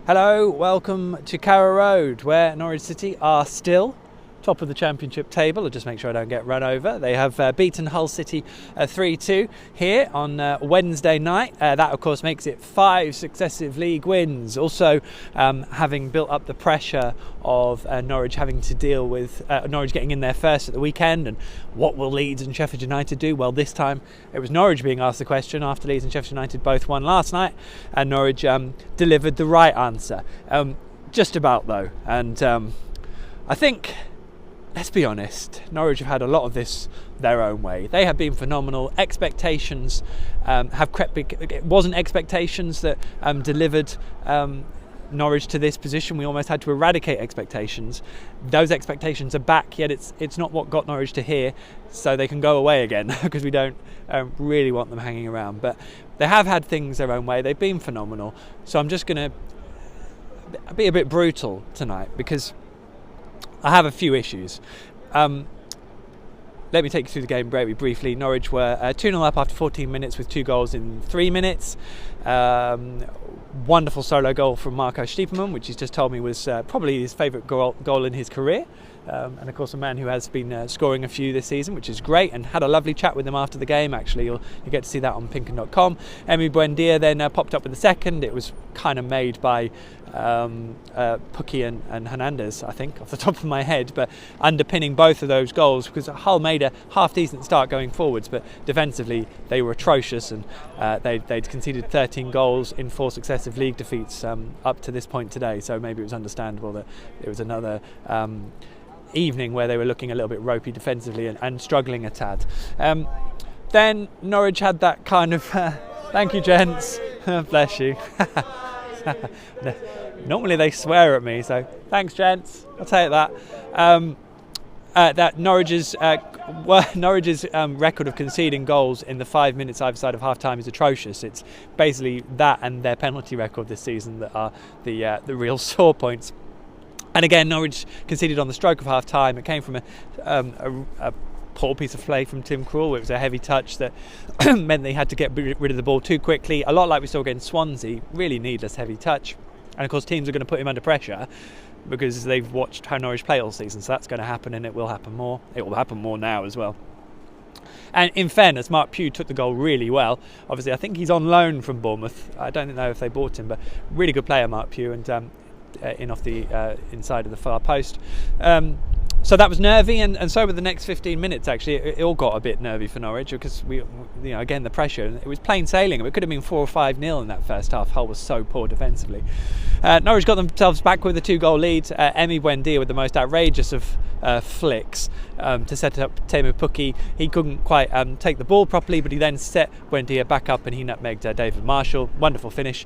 Hello, welcome to Carrow Road, where Norwich City are still top of the championship table. I'll just make sure I don't get run over. They have beaten Hull City 3-2 here on Wednesday night. That of course makes it 5 successive league wins. Also having built up the pressure of Norwich having to deal with Norwich getting in there first at the weekend, and what will Leeds and Sheffield United do? Well, this time it was Norwich being asked the question after Leeds and Sheffield United both won last night, and Norwich delivered the right answer. Just about though, and I think, let's be honest, Norwich have had a lot of this their own way. They have been phenomenal. Expectations have crept. It wasn't expectations that delivered Norwich to this position. We almost had to eradicate expectations. Those expectations are back, yet it's not what got Norwich to here, so they can go away again because we don't really want them hanging around. But they have had things their own way. They've been phenomenal. So I'm just going to be a bit brutal tonight because I have a few issues. Let me take you through the game very briefly. Norwich were 2-0 up after 14 minutes with 2 goals in 3 minutes. Wonderful solo goal from Marco Stiepermann, which he's just told me was probably his favourite goal in his career. And of course a man who has been scoring a few this season, which is great, and had a lovely chat with him after the game. Actually, you'll get to see that on PinkUn.com. Emi Buendia then popped up with the second. It was kind of made by PinkUn and Hernandez, I think, off the top of my head, but underpinning both of those goals, because Hull made a half-decent start going forwards, but defensively they were atrocious, and they'd conceded 13 goals in 4 successive league defeats up to this point today, so maybe it was understandable that it was another evening where they were looking a little bit ropey defensively and struggling a tad. Then Norwich had that kind of thank you, gents. Bless you. Normally they swear at me, so thanks, gents. I'll take that. That Norwich's record of conceding goals in the 5 minutes either side of half time is atrocious. It's basically that and their penalty record this season that are the real sore points. And again, Norwich conceded on the stroke of half time. It came from a poor piece of play from Tim Krul. It was a heavy touch that meant they had to get rid of the ball too quickly. A lot like we saw against Swansea, really needless heavy touch. And of course teams are going to put him under pressure because they've watched how Norwich play all season. So that's going to happen, and it will happen more. It will happen more now as well. And in fairness, Mark Pugh took the goal really well. Obviously, I think he's on loan from Bournemouth. I don't know if they bought him, but really good player, Mark Pugh, and in off the inside of the far post. So that was nervy, and so were the next 15 minutes. Actually, it all got a bit nervy for Norwich because again, the pressure. It was plain sailing. It could have been 4 or 5-0 in that first half. Hull was so poor defensively. Norwich got themselves back with a 2-goal lead. Emi Buendia with the most outrageous of flicks to set up Teemu Pukki. He couldn't quite take the ball properly, but he then set Buendia back up and he nutmegged David Marshall. Wonderful finish.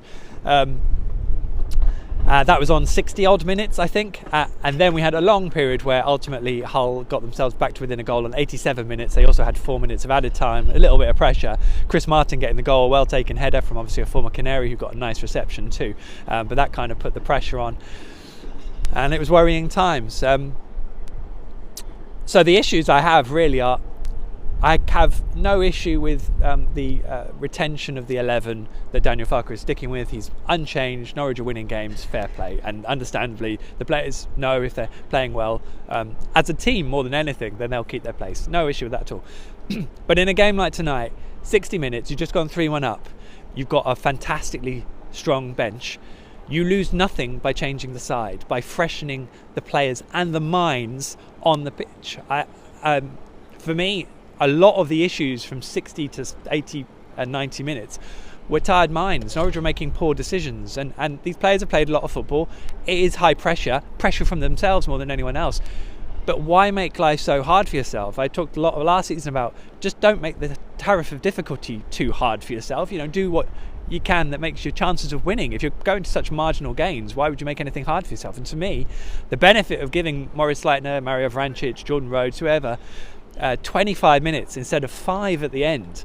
That was on 60 odd minutes, I think, and then we had a long period where ultimately Hull got themselves back to within a goal on 87 minutes. They also had 4 minutes of added time, a little bit of pressure. Chris Martin getting the goal, a well taken header from obviously a former Canary who got a nice reception too, but that kind of put the pressure on, and it was worrying times. So the issues I have really are, I have no issue with the retention of the 11 that Daniel Farke is sticking with. He's unchanged. Norwich are winning games, fair play, and understandably the players know if they're playing well as a team more than anything, then they'll keep their place. No issue with that at all. But in a game like tonight, 60 minutes, you've just gone 3-1 up. You've got a fantastically strong bench. You lose nothing by changing the side, by freshening the players and the minds on the pitch. For me, a lot of the issues from 60 to 80 and 90 minutes were tired minds. Norwich were making poor decisions, and these players have played a lot of football. It is high pressure from themselves more than anyone else. But why make life so hard for yourself? I talked a lot last season about just don't make the tariff of difficulty too hard for yourself. Do what you can that makes your chances of winning. If you're going to such marginal gains, why would you make anything hard for yourself? And to me, the benefit of giving Maurice Leitner, Mario Vrancic, Jordan Rhodes, whoever, 25 minutes instead of 5 at the end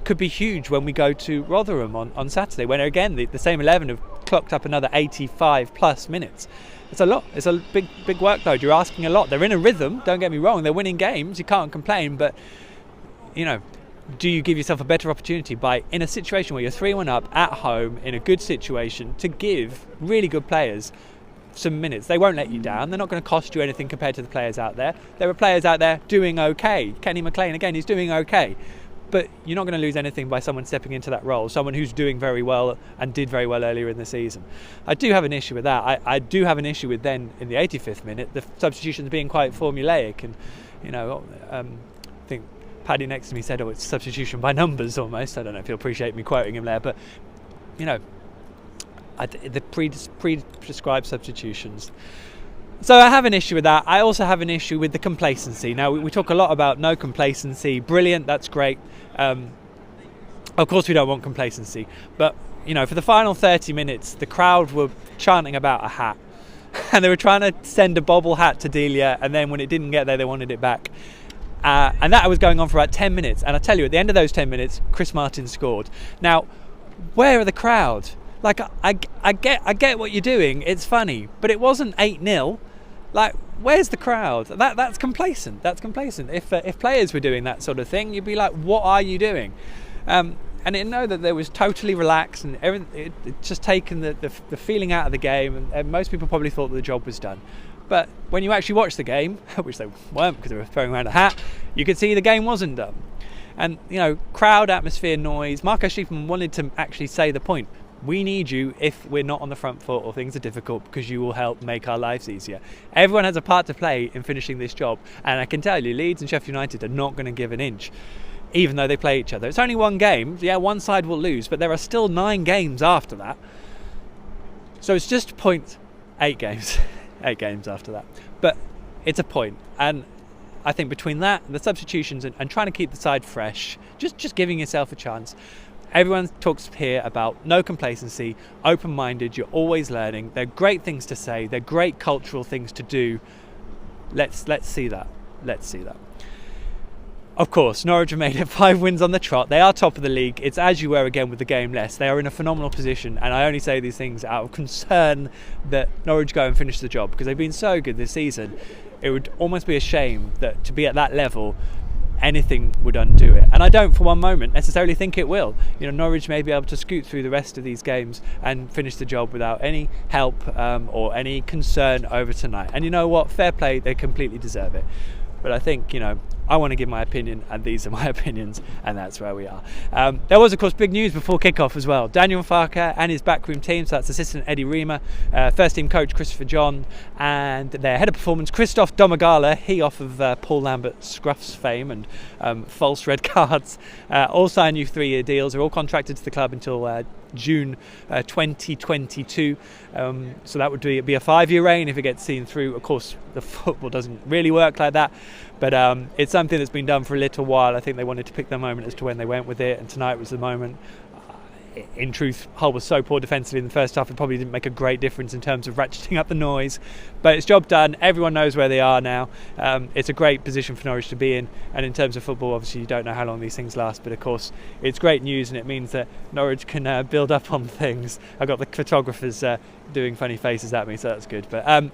could be huge when we go to Rotherham on Saturday, when again the same 11 have clocked up another 85 plus minutes. It's a lot. It's a big workload. You're asking a lot. They're in a rhythm, don't get me wrong, they're winning games, you can't complain, but do you give yourself a better opportunity by, in a situation where you're 3-1 up at home in a good situation, to give really good players some minutes? They won't let you down. They're not going to cost you anything compared to the players out there. There are players out there doing okay. Kenny McLean, again, he's doing okay. But you're not going to lose anything by someone stepping into that role, someone who's doing very well and did very well earlier in the season. I do have an issue with that. I do have an issue with then, in the 85th minute, the substitutions being quite formulaic. And, I think Paddy next to me said, it's substitution by numbers almost. I don't know if you'll appreciate me quoting him there, but, the pre-prescribed substitutions. So I have an issue with that. I also have an issue with the complacency. Now, we talk a lot about no complacency. Brilliant, that's great. Of course we don't want complacency. But, for the final 30 minutes, the crowd were chanting about a hat. And they were trying to send a bobble hat to Delia, and then when it didn't get there, they wanted it back. And that was going on for about 10 minutes. And I tell you, at the end of those 10 minutes, Chris Martin scored. Now, where are the crowd? Like, I get what you're doing. It's funny. But it wasn't 8-0. Like, where's the crowd? That's complacent. That's complacent. If players were doing that sort of thing, you'd be like, what are you doing? And it know that there was totally relaxed, and everything. It just taken the feeling out of the game, and most people probably thought that the job was done. But when you actually watch the game, which they weren't because they were throwing around a hat, you could see the game wasn't done. And, crowd, atmosphere, noise. Marco Schiefman wanted to actually say the point. We need you if we're not on the front foot or things are difficult, because you will help make our lives easier. Everyone has a part to play in finishing this job. And I can tell you, Leeds and Sheffield United are not going to give an inch, even though they play each other. It's only one game. Yeah, one side will lose, but there are still 9 games after that. So it's just 8 games. 8 games after that. But it's a point. And I think between that, the substitutions, and trying to keep the side fresh, just giving yourself a chance. Everyone talks here about no complacency, open-minded, you're always learning. They're great things to say. They're great cultural things to do. Let's see that. Let's see that. Of course, Norwich have made it 5 wins on the trot. They are top of the league. It's as you were again with the game less. They are in a phenomenal position, and I only say these things out of concern that Norwich go and finish the job, because they've been so good this season. It would almost be a shame that to be at that level, anything would undo it. And I don't for one moment necessarily think it will. Norwich may be able to scoot through the rest of these games and finish the job without any help or any concern over tonight. And you know what? Fair play, they completely deserve it. But I think, I want to give my opinion, and these are my opinions, and that's where we are. There was, of course, big news before kickoff as well. Daniel Farker and his backroom team, so that's assistant Eddie Reamer, first team coach Christopher John, and their head of performance, Christoph Domagala, he off of Paul Lambert Scruff's fame and false red cards, all signed new 3-year deals. They're all contracted to the club until June 2022, so that would be a 5-year reign if it gets seen through. Of course, the football doesn't really work like that, but it's something that's been done for a little while. I think they wanted to pick their moment as to when they went with it, and tonight was the moment. In truth, Hull was so poor defensively in the first half, it probably didn't make a great difference in terms of ratcheting up the noise, but it's job done. Everyone knows where they are now. It's a great position for Norwich to be in, and in terms of football, obviously you don't know how long these things last, but of course it's great news, and it means that Norwich can build up on things. I've got the photographers doing funny faces at me, so that's good. But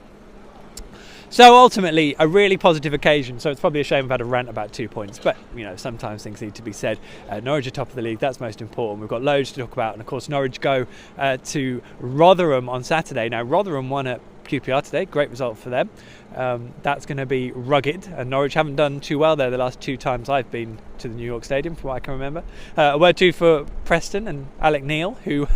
so ultimately, a really positive occasion. So it's probably a shame I've had a rant about 2 points, but sometimes things need to be said. Norwich are top of the league. That's most important. We've got loads to talk about, and of course, Norwich go to Rotherham on Saturday. Now, Rotherham won at QPR today. Great result for them. That's going to be rugged, and Norwich haven't done too well there the last 2 times I've been to the New York Stadium, from what I can remember. A word too for Preston and Alec Neil, who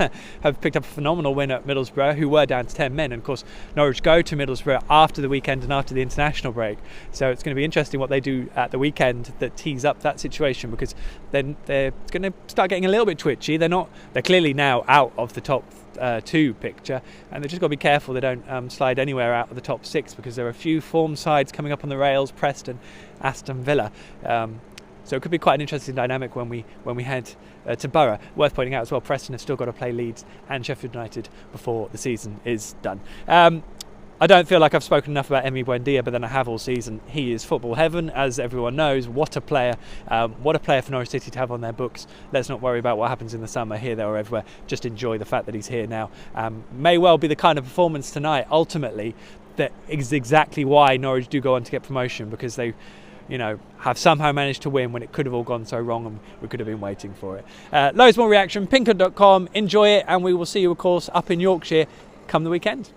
have picked up a phenomenal win at Middlesbrough, who were down to 10 men. And of course, Norwich go to Middlesbrough after the weekend and after the international break. So it's going to be interesting what they do at the weekend that tees up that situation, because then they're going to start getting a little bit twitchy. They're clearly now out of the top 2 picture, and they've just got to be careful they don't slide anywhere out of the top 6, because there are a few form sides coming up on the rails: Preston, Aston Villa. So it could be quite an interesting dynamic when we head to Borough. Worth pointing out as well, Preston have still got to play Leeds and Sheffield United before the season is done. I don't feel like I've spoken enough about Emi Buendia, but then I have all season. He is football heaven, as everyone knows. What a player. What a player for Norwich City to have on their books. Let's not worry about what happens in the summer, here, there or everywhere. Just enjoy the fact that he's here now. May well be the kind of performance tonight, ultimately, that is exactly why Norwich do go on to get promotion, because they have somehow managed to win when it could have all gone so wrong and we could have been waiting for it. Loads more reaction, PinkUn.com, enjoy it, and we will see you, of course, up in Yorkshire come the weekend.